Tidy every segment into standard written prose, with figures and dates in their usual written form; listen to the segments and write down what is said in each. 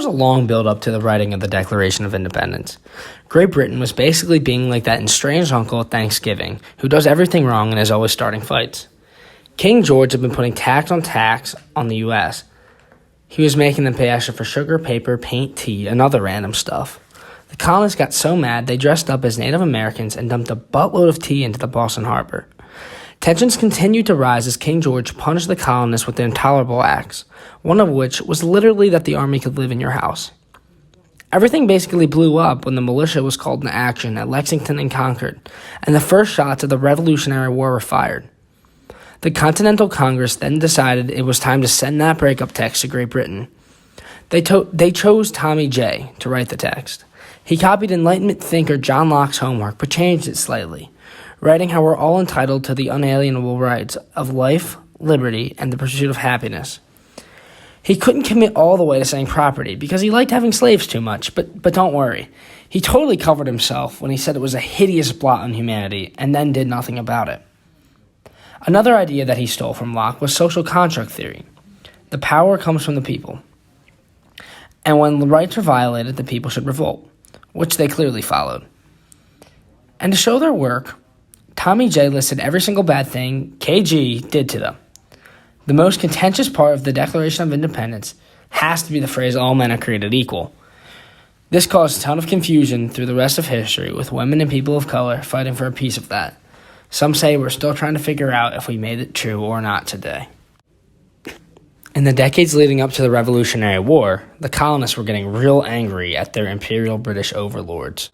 was a long build-up to the writing of the Declaration of Independence. Great Britain was basically being like that estranged uncle at Thanksgiving, who does everything wrong and is always starting fights. King George had been putting tax on the U.S. He was making them pay extra for sugar, paper, paint, tea, and other random stuff. The colonists got so mad they dressed up as Native Americans and dumped a buttload of tea into the Boston Harbor. Tensions continued to rise as King George punished the colonists with intolerable acts, one of which was literally that the army could live in your house. Everything basically blew up when the militia was called into action at Lexington and Concord, and the first shots of the Revolutionary War were fired. The Continental Congress then decided it was time to send that breakup text to Great Britain. They chose Tommy J to write the text. He copied Enlightenment thinker John Locke's homework, but changed it slightly, writing how we're all entitled to the unalienable rights of life, liberty, and the pursuit of happiness. He couldn't commit all the way to saying property because he liked having slaves too much, but don't worry. He totally covered himself when he said it was a hideous blot on humanity and then did nothing about it. Another idea that he stole from Locke was social contract theory. The power comes from the people. And when the rights are violated, the people should revolt, which they clearly followed. And to show their work, Tommy J listed every single bad thing KG did to them. The most contentious part of the Declaration of Independence has to be the phrase, all men are created equal. This caused a ton of confusion through the rest of history, with women and people of color fighting for a piece of that. Some say we're still trying to figure out if we made it true or not today. In the decades leading up to the Revolutionary War, the colonists were getting real angry at their imperial British overlords.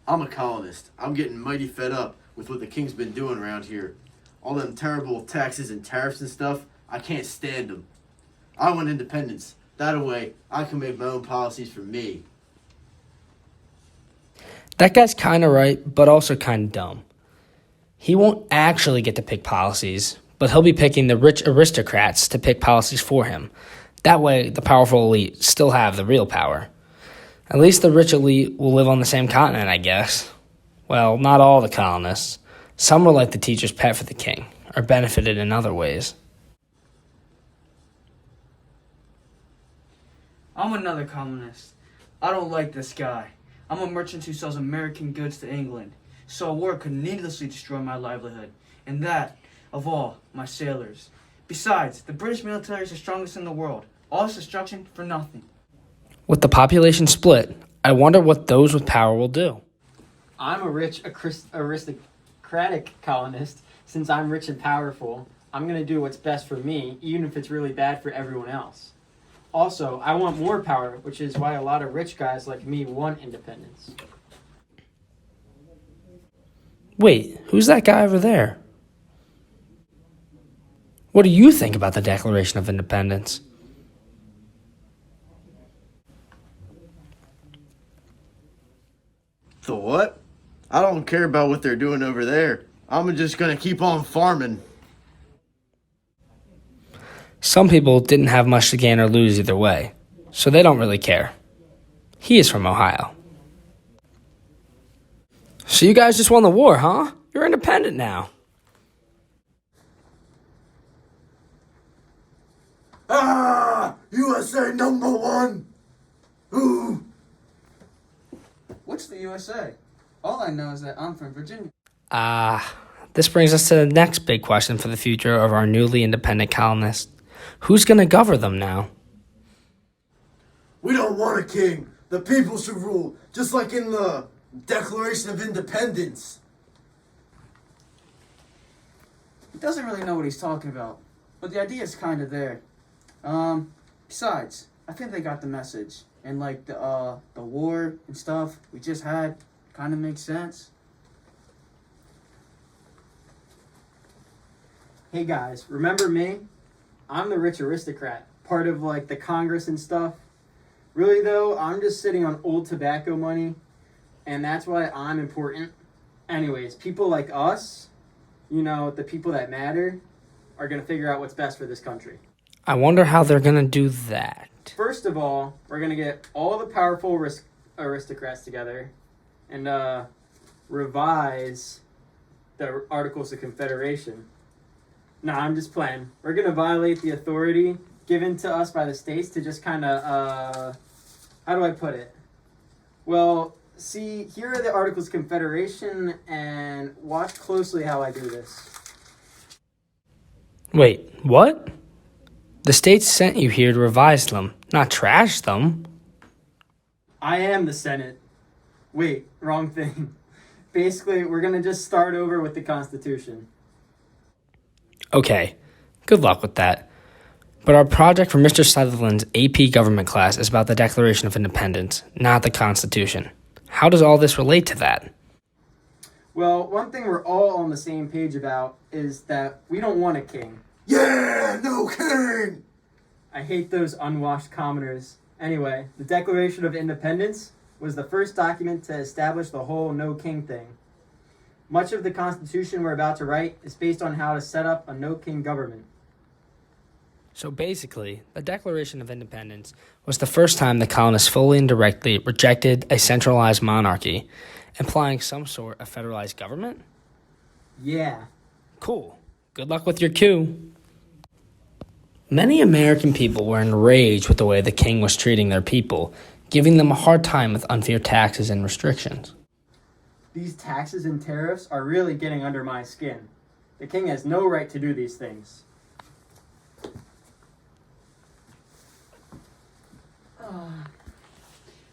I'm a colonist. I'm getting mighty fed up with what the king's been doing around here. All them terrible taxes and tariffs and stuff, I can't stand them. I want independence. That way, I can make my own policies for me. That guy's kind of right, but also kind of dumb. He won't actually get to pick policies, but he'll be picking the rich aristocrats to pick policies for him. That way, the powerful elite still have the real power. At least the rich elite will live on the same continent, I guess. Well, not all the colonists. Some were like the teacher's pet for the king, or benefited in other ways. I'm another colonist. I don't like this guy. I'm a merchant who sells American goods to England, so a war could needlessly destroy my livelihood, and that of all my sailors. Besides, the British military is the strongest in the world. All this destruction for nothing. With the population split, I wonder what those with power will do. I'm a rich aristocratic colonist. Since I'm rich and powerful, I'm going to do what's best for me, even if it's really bad for everyone else. Also, I want more power, which is why a lot of rich guys like me want independence. Wait, who's that guy over there? What do you think about the Declaration of Independence? The what? I don't care about what they're doing over there. I'm just gonna keep on farming. Some people didn't have much to gain or lose either way, so they don't really care. He is from Ohio. So you guys just won the war, huh? You're independent now. Ah! USA #1! Ooh! What's the USA? All I know is that I'm from Virginia. This brings us to the next big question for the future of our newly independent colonists. Who's going to govern them now? We don't want a king. The people should rule, just like in the Declaration of Independence. He doesn't really know what he's talking about, but the idea is kind of there. Besides, I think they got the message, and like the war and stuff we just had kind of makes sense. Hey guys, remember me? I'm the rich aristocrat, part of like the Congress and stuff. Really though, I'm just sitting on old tobacco money, and that's why I'm important. Anyways, people like us, the people that matter, are going to figure out what's best for this country. I wonder how they're going to do that. First of all, we're going to get all the powerful aristocrats together and revise the Articles of Confederation. Nah, I'm just playing. We're going to violate the authority given to us by the states to just kind of, how do I put it? Well, see, here are the Articles of Confederation, and watch closely how I do this. Wait, what? The states sent you here to revise them, not trash them. I am the Senate. Wait, wrong thing. Basically, we're going to just start over with the Constitution. Okay, good luck with that. But our project for Mr. Sutherland's AP government class is about the Declaration of Independence, not the Constitution. How does all this relate to that? Well, one thing we're all on the same page about is that we don't want a king. Yeah, no king! I hate those unwashed commoners. Anyway, the Declaration of Independence was the first document to establish the whole no king thing. Much of the Constitution we're about to write is based on how to set up a no king government. So basically, the Declaration of Independence was the first time the colonists fully and directly rejected a centralized monarchy, implying some sort of federalized government? Yeah. Cool. Good luck with your coup. Many American people were enraged with the way the king was treating their people, giving them a hard time with unfair taxes and restrictions. These taxes and tariffs are really getting under my skin. The king has no right to do these things.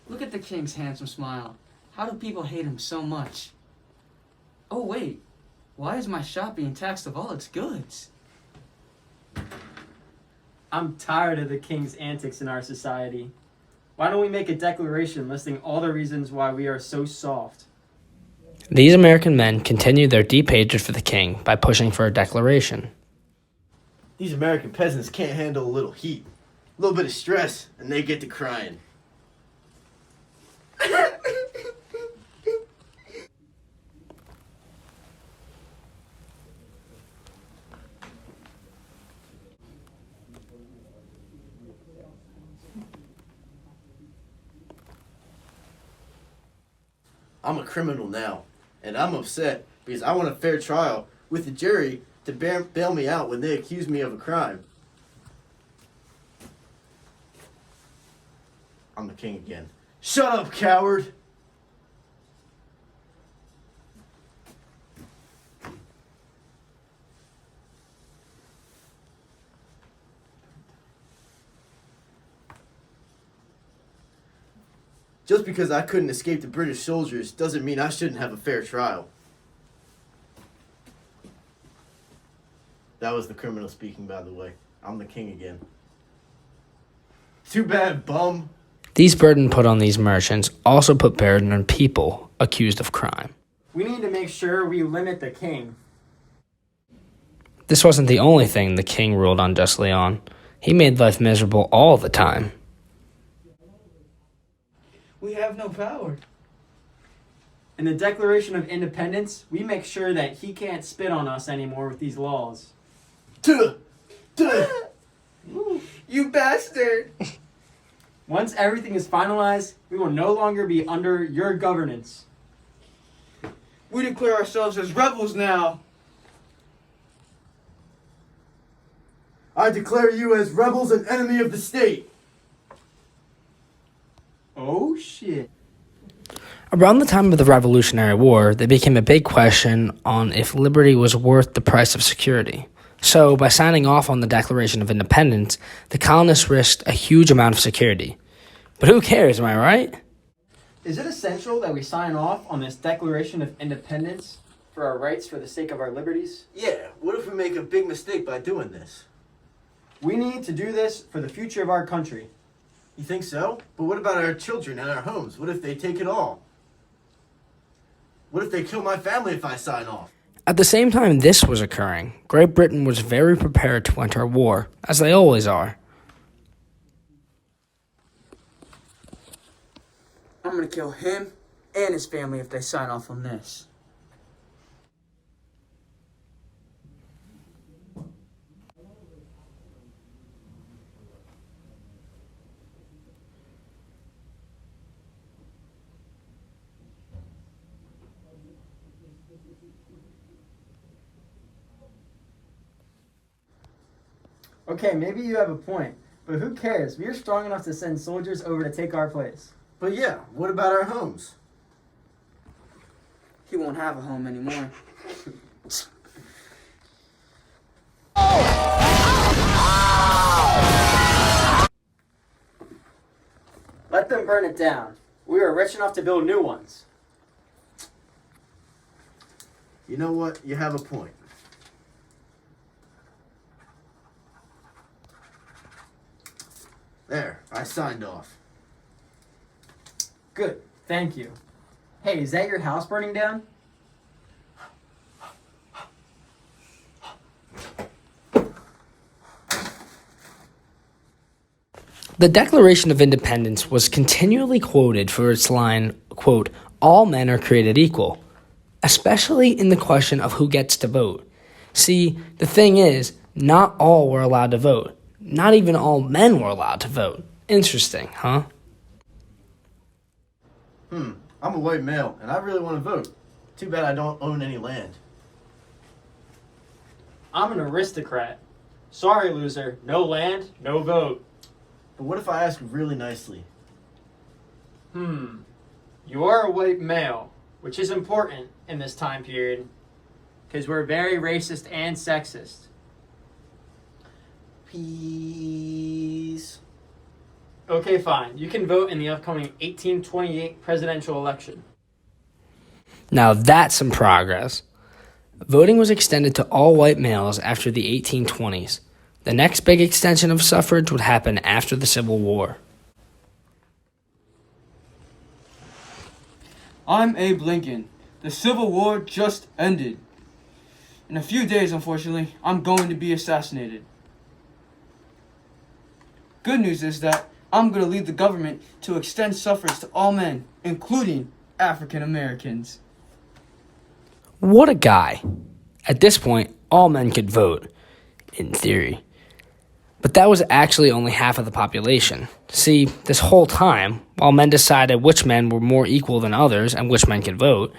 Look at the king's handsome smile. How do people hate him so much? Oh wait, why is my shop being taxed of all its goods? I'm tired of the king's antics in our society. Why don't we make a declaration listing all the reasons why we are so soft? These American men continued their deep hatred for the king by pushing for a declaration. These American peasants can't handle a little heat, a little bit of stress, and they get to crying. I'm a criminal now, and I'm upset because I want a fair trial with the jury to bail me out when they accuse me of a crime. I'm the king again. Shut up, coward! Just because I couldn't escape the British soldiers doesn't mean I shouldn't have a fair trial. That was the criminal speaking, by the way. I'm the king again. Too bad, bum. These burden put on these merchants also put burden on people accused of crime. We need to make sure we limit the king. This wasn't the only thing the king ruled unjustly on. He made life miserable all the time. We have no power. In the Declaration of Independence, we make sure that he can't spit on us anymore with these laws. Tuh! Tuh! You bastard! Once everything is finalized, we will no longer be under your governance. We declare ourselves as rebels now. I declare you as rebels and enemy of the state. Oh shit. Around the time of the Revolutionary War, there became a big question on if liberty was worth the price of security. So, by signing off on the Declaration of Independence, the colonists risked a huge amount of security. But who cares, am I right? Is it essential that we sign off on this Declaration of Independence for our rights for the sake of our liberties? Yeah, what if we make a big mistake by doing this? We need to do this for the future of our country. You think so? But what about our children and our homes? What if they take it all? What if they kill my family if I sign off? At the same time this was occurring, Great Britain was very prepared to enter war, as they always are. I'm gonna kill him and his family if they sign off on this. Okay, maybe you have a point. But who cares? We are strong enough to send soldiers over to take our place. But yeah, what about our homes? He won't have a home anymore. Let them burn it down. We are rich enough to build new ones. You know what? You have a point. There, I signed off. Good. Thank you. Hey, is that your house burning down? The Declaration of Independence was continually quoted for its line, quote, "All men are created equal," especially in the question of who gets to vote. See, the thing is, not all were allowed to vote. Not even all men were allowed to vote. Interesting, huh? I'm a white male, and I really want to vote. Too bad I don't own any land. I'm an aristocrat. Sorry, loser. No land, no vote. But what if I ask really nicely? You are a white male, which is important in this time period because we're very racist and sexist. Peace. Okay, fine. You can vote in the upcoming 1828 presidential election. Now that's some progress. Voting was extended to all white males after the 1820s. The next big extension of suffrage would happen after the Civil War. I'm Abe Lincoln. The Civil War just ended. In a few days, unfortunately, I'm going to be assassinated. Good news is that I'm going to lead the government to extend suffrage to all men, including African Americans. What a guy. At this point, all men could vote, in theory. But that was actually only half of the population. See, this whole time, while men decided which men were more equal than others and which men could vote,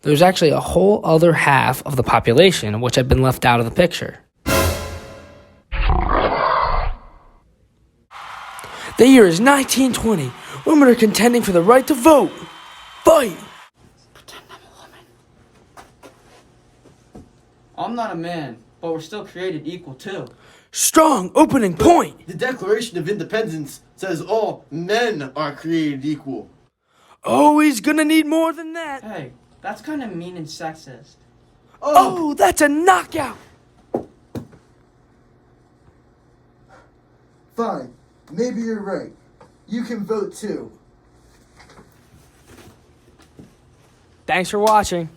there was actually a whole other half of the population which had been left out of the picture. The year is 1920. Women are contending for the right to vote. Fight! Pretend I'm a woman. I'm not a man, but we're still created equal too. Strong opening point! The Declaration of Independence says all men are created equal. Oh, he's gonna need more than that. Hey, that's kind of mean and sexist. Oh, that's a knockout! Fine. Maybe you're right. You can vote too. Thanks for watching.